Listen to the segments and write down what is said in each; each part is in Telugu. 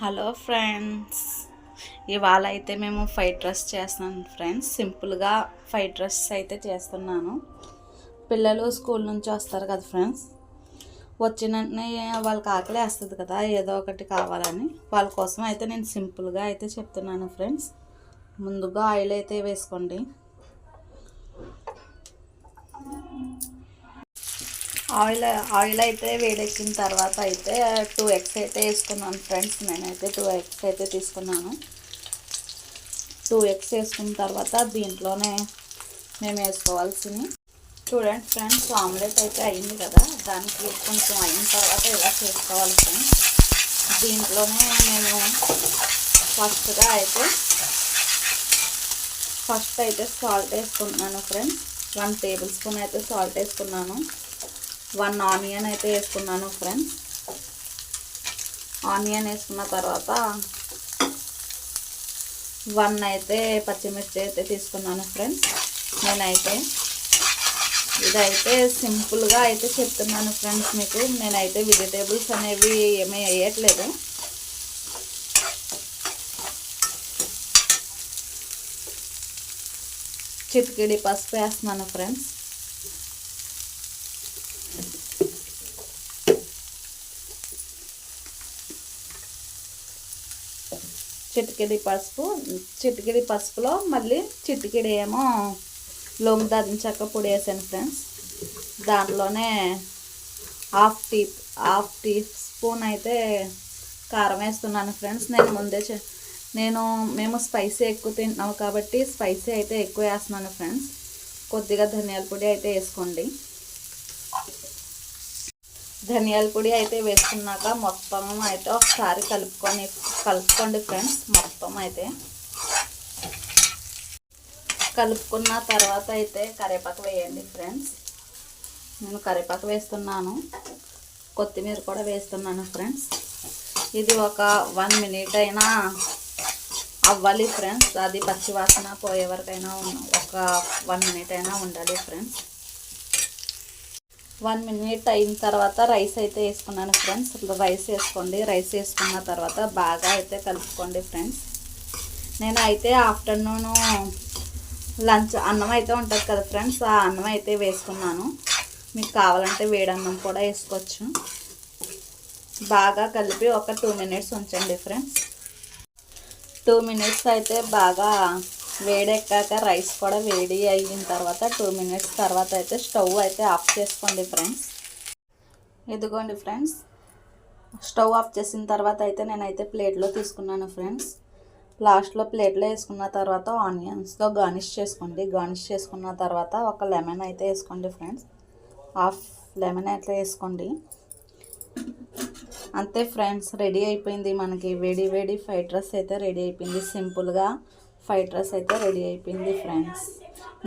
హలో ఫ్రెండ్స్, ఇవాళ అయితే మేము ఫ్రైడ్ రైస్ చేస్తున్నాను ఫ్రెండ్స్. సింపుల్గా ఫ్రైడ్ రైస్ అయితే చేస్తున్నాను. పిల్లలు స్కూల్ నుంచి వస్తారు కదా ఫ్రెండ్స్, వచ్చిన వెంటనే వాళ్ళకి ఆకలి వేస్తుంది కదా, ఏదో ఒకటి కావాలని. వాళ్ళ కోసం అయితే నేను సింపుల్గా అయితే చెప్తున్నాను ఫ్రెండ్స్. ముందుగా ఆయిల్ అయితే వేసుకోండి. ఆయిల్ అయితే వేడెక్కిన తర్వాత అయితే 2 ఎగ్స్ అయితే వేసుకున్నాను ఫ్రెండ్స్. నేనైతే 2 ఎగ్స్ అయితే తీసుకున్నాను. 2 ఎగ్స్ వేసుకున్న తర్వాత దీంట్లోనే మేము వేసుకోవాల్సింది చూడండి ఫ్రెండ్స్. ఆమ్లెట్ అయితే అయింది కదా, దానికి కొంచెం అయిన తర్వాత ఇలా చేసుకోవాలి ఫ్రెండ్స్. దీంట్లోనే నేను ఫస్ట్ అయితే సాల్ట్ వేసుకుంటున్నాను ఫ్రెండ్స్. 1 టేబుల్ స్పూన్ అయితే సాల్ట్ వేసుకున్నాను. 1 ఆనియన్ అయితే వేసుకున్నాను ఫ్రెండ్స్. ఆనియన్ వేసుకున్న తర్వాత 1 అయితే పచ్చిమిర్చి అయితే తీసుకున్నాను ఫ్రెండ్స్. నేనైతే ఇదైతే సింపుల్గా అయితే చెప్తున్నాను ఫ్రెండ్స్ మీకు. నేనైతే వెజిటేబుల్స్ అనేవి ఏమీ వేయట్లేదు. చిటికెడి పసుపు వేస్తున్నాను ఫ్రెండ్స్. చిటికెడి పసుపులో మళ్ళీ చిటికెడి ఏమో లొంగ దాల్చిన చెక్క పొడి వేసాను ఫ్రెండ్స్. దాంట్లోనే హాఫ్ టీ స్పూన్ అయితే కారం వేస్తున్నాను ఫ్రెండ్స్. మేము స్పైసీ ఎక్కువ తింటున్నాము కాబట్టి స్పైసీ అయితే ఎక్కువ వేస్తున్నాను ఫ్రెండ్స్. కొద్దిగా ధనియాల పొడి అయితే వేసుకోండి. ధనియాల పొడి అయితే వేసుకున్నాక మొత్తం అయితే ఒకసారి కలుపుకోండి ఫ్రెండ్స్. మొత్తం అయితే కలుపుకున్న తర్వాత అయితే కరివేపాకు వేయండి ఫ్రెండ్స్. నేను కరివేపాకు వేస్తున్నాను, కొత్తిమీర కూడా వేస్తున్నాను ఫ్రెండ్స్. ఇది ఒక 1 మినిట్ అయినా అవ్వాలి ఫ్రెండ్స్. అది పచ్చివాసన పోయే వరకైనా ఒక 1 మినిట్ అయినా ఉండాలి ఫ్రెండ్స్. 1 మినిట్ అయిన తర్వాత రైస్ అయితే వేసుకున్నాను ఫ్రెండ్స్. రైస్ వేసుకోండి. రైస్ వేసుకున్న తర్వాత బాగా అయితే కలుపుకోండి ఫ్రెండ్స్. నేనైతే ఆఫ్టర్నూన్ లంచ్ అన్నం అయితే ఉంటుంది కదా ఫ్రెండ్స్, ఆ అన్నం అయితే వేసుకున్నాను. మీకు కావాలంటే వేడన్నం కూడా వేసుకోవచ్చు. బాగా కలిపి ఒక 2 మినిట్స్ ఉంచండి ఫ్రెండ్స్. 2 మినిట్స్ అయితే బాగా వేడెక్కాక రైస్ కూడా వేడి అయిన తర్వాత 2 మినిట్స్ తర్వాత అయితే స్టవ్ అయితే ఆఫ్ చేసుకోండి ఫ్రెండ్స్. ఇదిగోండి ఫ్రెండ్స్, స్టవ్ ఆఫ్ చేసిన తర్వాత అయితే నేనైతే ప్లేట్లో తీసుకున్నాను ఫ్రెండ్స్. లాస్ట్లో ప్లేట్లో వేసుకున్న తర్వాత ఆనియన్స్తో గార్నిష్ చేసుకోండి. గార్నిష్ చేసుకున్న తర్వాత ఒక లెమన్ అయితే వేసుకోండి ఫ్రెండ్స్. హాఫ్ లెమన్ అయితే వేసుకోండి. అంతే ఫ్రెండ్స్, రెడీ అయిపోయింది. మనకి వేడి వేడి ఫ్రైడ్ రైస్ అయితే రెడీ అయిపోయింది. సింపుల్గా ఫ్రైడ్ రైస్ అయితే రెడీ అయిపోయింది ఫ్రెండ్స్.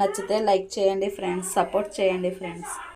నచ్చితే లైక్ చేయండి ఫ్రెండ్స్, సపోర్ట్ చేయండి ఫ్రెండ్స్.